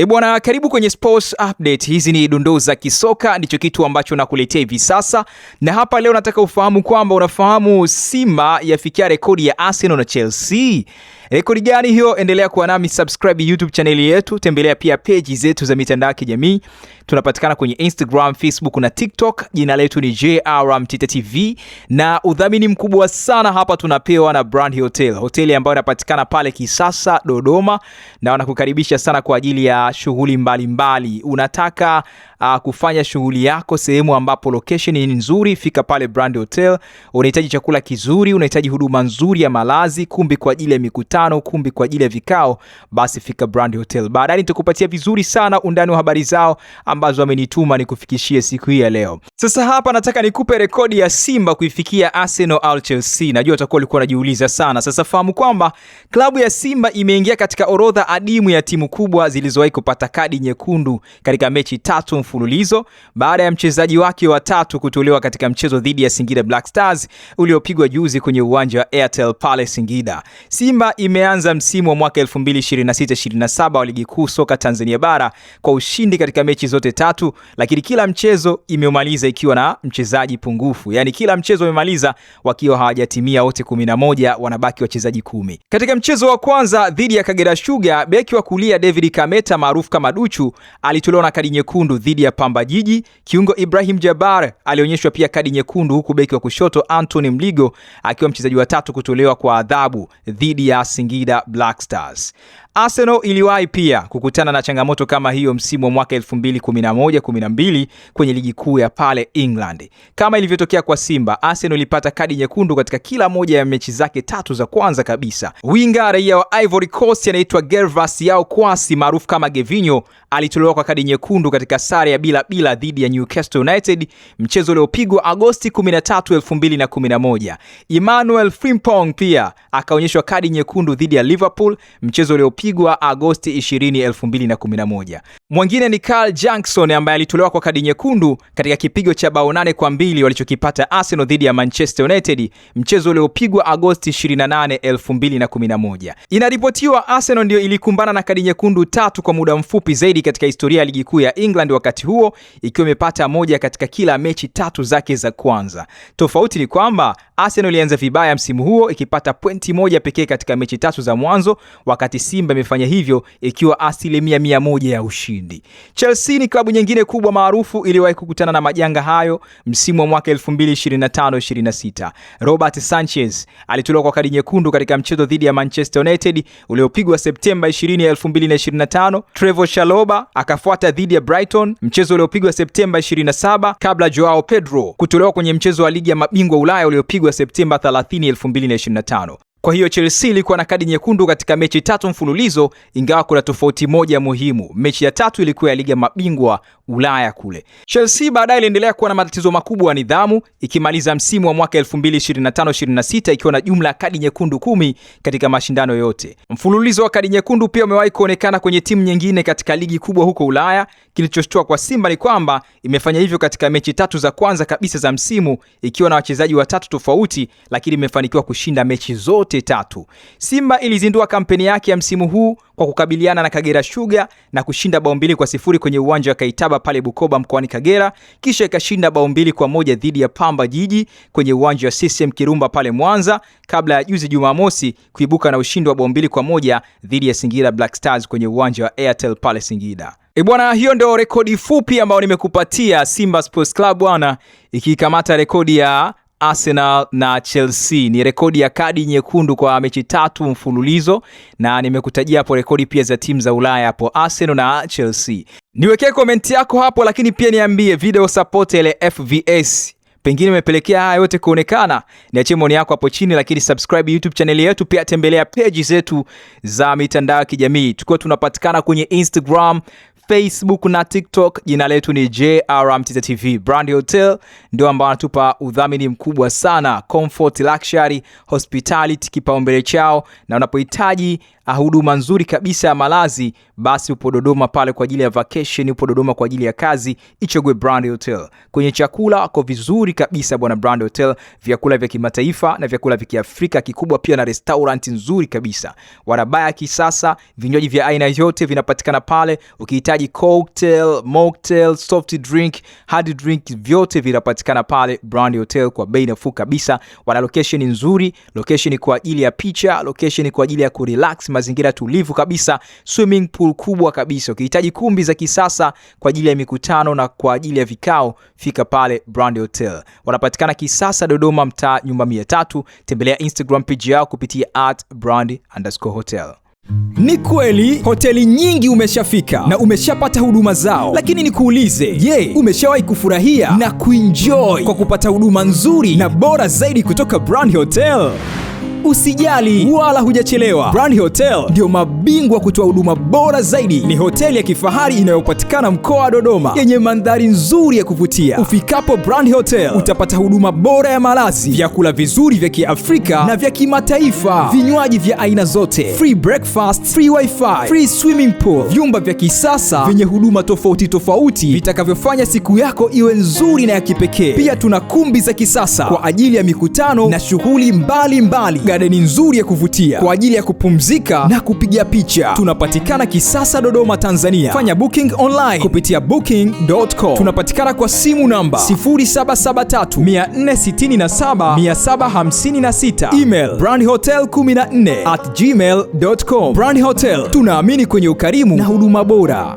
Bwana, karibu kwenye Sports Update. Hizi ni dondoo za kisoka, ndicho kitu ambacho nakuletea hivi sasa. Na hapa leo nataka ufahamu kwamba unafahamu Simba yafikia rekodi ya Arsenal na Chelsea. Rekodi gani hiyo? Endelea kuwa nami, subscribe YouTube channel yetu, tembelea pia page zetu za mitandao ya kijamii. Tunapatikana kwenye Instagram, Facebook na TikTok. Jina letu ni JR Mtita TV na udhamini mkubwa sana hapa tunapewa na Brand Hotel. Hoteli ambayo inapatikana pale Kisasa, Dodoma, na wanakukaribisha sana kwa ajili ya shughuli mbalimbali. Unataka kufanya shughuli yako sehemu ambapo location ni nzuri, fika pale Brand Hotel. Unahitaji chakula kizuri, unahitaji huduma nzuri ya malazi, kumbi kwa ajili ya mikutano, kumbi kwa ajili ya vikao, basi fika Brand Hotel. Baadaye nitakupatia vizuri sana undani wa habari zao ambazo wamenituma nikufikishie siku hii ya leo. Sasa hapa nataka nikupe rekodi ya Simba kuifikia Arsenal au Chelsea. Najua utakuwa ulikuwa unajiuliza sana. Sasa fahamu kwamba klabu ya Simba imeingia katika orodha adimu ya timu kubwa zilizowahi kupata kadi nyekundu katika mechi 3 mfululizo baada ya mchezaji wake wa 3 kutolewa katika mchezo dhidi ya Singida Black Stars uliopigwa juzi kwenye uwanja wa Airtel pale Singida. Simba imeanza msimu wa mwaka 2026-27 wa ligi kuu soka Tanzania bara kwa ushindi katika mechi zote 3, lakini kila mchezo imeumaliza ikiwa na mchezaji pungufu. Yaani kila mchezo wamemaliza wakiwa hawajatimia wote 11, wanabaki wachezaji 10. Katika mchezo wa kwanza dhidi ya Kagera Sugar, beki wa kulia David Kameta maarufu kama Duchu alitolewa na kadi nyekundu dhidi ya Pamba Jiji. Kiungo Ibrahim Jabbar alionyeshwa pia kadi nyekundu, huku beki wa kushoto Anthony Mligo akiwa mchezaji wa 3 kutolewa kwa adhabu dhidi ya Singida Black Stars. Arsenal iliwahi pia kukutana na changamoto kama hiyo msimu wa mwaka 2011-12 kwenye ligi kuu ya pale England. Kama ilivyotokea kwa Simba, Arsenal ilipata kadi nyekundu katika kila moja ya mechi zake 3 za kwanza kabisa. Winga raia wa Ivory Coast anaitwa Gervas Yao Kwasi maarufu kama Gervinho alitolewa kwa kadi nyekundu katika sare ya bila dhidi ya Newcastle United, mchezo uliopigwa Agosti 13, 2011. Emmanuel Frimpong pia akaonyeshwa kadi nyekundu dhidi ya Liverpool, mchezo uliopigwa Agosti 20, 2011. Mwingine ni Carl Jackson ambaye alitolewa kwa kadi nyekundu katika kipigo cha bao 8-2 walichokipata Arsenal dhidi ya Manchester United, mchezo uliopigwa Agosti 28, 2011. Inaripotiwa Arsenal ndio ilikumbana na kadi nyekundu 3 kwa muda mfupi zaidi katika historia ya ligi kuu ya England wakati huo, ikiwa imepata moja katika kila mechi 3 zake za kwanza. Tofauti ni kwamba Arsenal ilianza vibaya msimu huo ikipata pointi 1 pekee katika mechi 3 za mwanzo, wakati Simba imefanya hivyo ikiwa 100% ya ushindi. Chelsea ni klabu nyingine kubwa maarufu iliwahi kukutana na majanga hayo msimu wa mwaka 2025-26. Robert Sanchez alitolewa kwa kadi nyekundu katika mchezo dhidi ya Manchester United uliopigwa Septemba 20, 2025. Trevor Chalobah akafuata dhidi ya Brighton, mchezo uliopigwa Septemba 27, kabla Joao Pedro kutolewa kwenye mchezo wa ligi ya mabingwa Ulaya uliopigwa Septemba 30, 2025. Kwa hiyo Chelsea ilikuwa na kadi nyekundu katika mechi 3 mfululizo, ingawa kuna tofauti moja muhimu. Mechi ya 3 ilikuwa ya ligi ya mabingwa Ulaya kule. Chelsea baadaye iliendelea kuwa na matatizo makubwa ya nidhamu, ikimaliza msimu wa mwaka 2025-26 ikiwa na jumla ya kadi nyekundu 10 katika mashindano yote. Mfululizo wa kadi nyekundu pia umewahi kuonekana kwenye timu nyingine katika ligi kubwa huko Ulaya. Kilichoshtua kwa Simba ni kwamba imefanya hivyo katika mechi 3 za kwanza kabisa za msimu, ikiwa na wachezaji wa 3 tofauti, lakini imefanikiwa kushinda mechi zote 3. Simba ilizindua kampeni yake ya msimu huu kwa kukabiliana na Kagera Sugar na kushinda bao 2-0 kwenye uwanja wa Kaitaba pale Bukoba mkoani Kagera, kisha ikashinda bao 2-1 dhidi ya Pamba Jiji kwenye uwanja wa CCM Kirumba pale Mwanza, kabla ya juzi Jumamosi kuibuka na ushindi wa bao 2-1 dhidi ya Singida Black Stars kwenye uwanja wa Airtel pale Singida. Bwana, hiyo ndio rekodi fupi ambayo nimekupatia Simba Sports Club bwana, ikikamata rekodi ya Arsenal na Chelsea. Ni rekodi ya kadi nyekundu kwa mechi 3 mfululizo, na nimekutajia hapo rekodi pia za timu za Ulaya hapo, Arsenal na Chelsea. Niwekee komenti yako hapo, lakini pia niambie video support ile FVS pengine imepelekea haya yote kuonekana. Niachie maoni yako hapo chini, lakini subscribe YouTube channel yetu, pia tembelea page zetu za mitandao ya kijamii. Tukiwa tunapatikana kwenye Instagram, Facebook na TikTok. Jina letu ni JR Mtita TV. Brand Hotel ndio ambao wanatupa udhamini mkubwa sana. Comfort, luxury, hospitality kipaumbele chao, na unapohitaji huduma nzuri kabisa ya malazi, basi upo Dodoma pale kwa ajili ya vacation, upo Dodoma kwa ajili ya kazi, ichague Brand Hotel. Kwenye chakula wako vizuri kabisa bwana Brand Hotel, vyakula vya kimataifa na vyakula vya Kiafrika, kikubwa pia na restaurant nzuri kabisa. Wanabaya kisasa, vinywaji vya aina yote vinapatikana pale. Ukihitaji cocktail, mocktail, soft drink, hard drink, vyote vinapatikana pale Brand Hotel kwa bei nafuu kabisa. Wana location nzuri, location kwa ajili ya picha, location kwa ajili ya kurelax, mazingira tulivu kabisa, swimming pool kubwa kabisa. Ukihitaji kumbi za kisasa kwa ajili ya mikutano na kwa ajili ya vikao, fika pale Brand Hotel. Wanapatikana Kisasa Dodoma, mtaa nyumba 300. Tembelea Instagram page yao kupitia @brand_hotel. Ni kweli hoteli nyingi umeshafika na umeshapata huduma zao, lakini nikuulize, je, umeshawahi kufurahia na kuenjoy kwa kupata huduma nzuri na bora zaidi kutoka Brand Hotel? Usijali wala hujachelewa. Brand Hotel ndio mabingwa kutoa huduma bora zaidi. Ni hoteli ya kifahari inayopatikana mkoa wa Dodoma, yenye mandhari nzuri ya kuvutia. Ufikapo Brand Hotel utapata huduma bora ya malazi, vyakula vizuri vya Kiafrika na vya kimataifa, vinywaji vya aina zote, free breakfast, free wifi, free swimming pool, vyumba vya kisasa vyenye huduma tofauti tofauti vitakavyofanya siku yako iwe nzuri na ya kipekee. Pia tuna kumbi za kisasa kwa ajili ya mikutano na shughuli mbalimbali, garden nzuri ya kuvutia kwa ajili ya kupumzika na kupiga picha. Tunapatikana Kisasa Dodoma, Tanzania. Fanya booking online kupitia booking.com. Tunapatikana kwa simu namba 0773467756. Email brandhotel14@gmail.com. Brand Hotel, tunaamini kwenye ukarimu na huduma bora.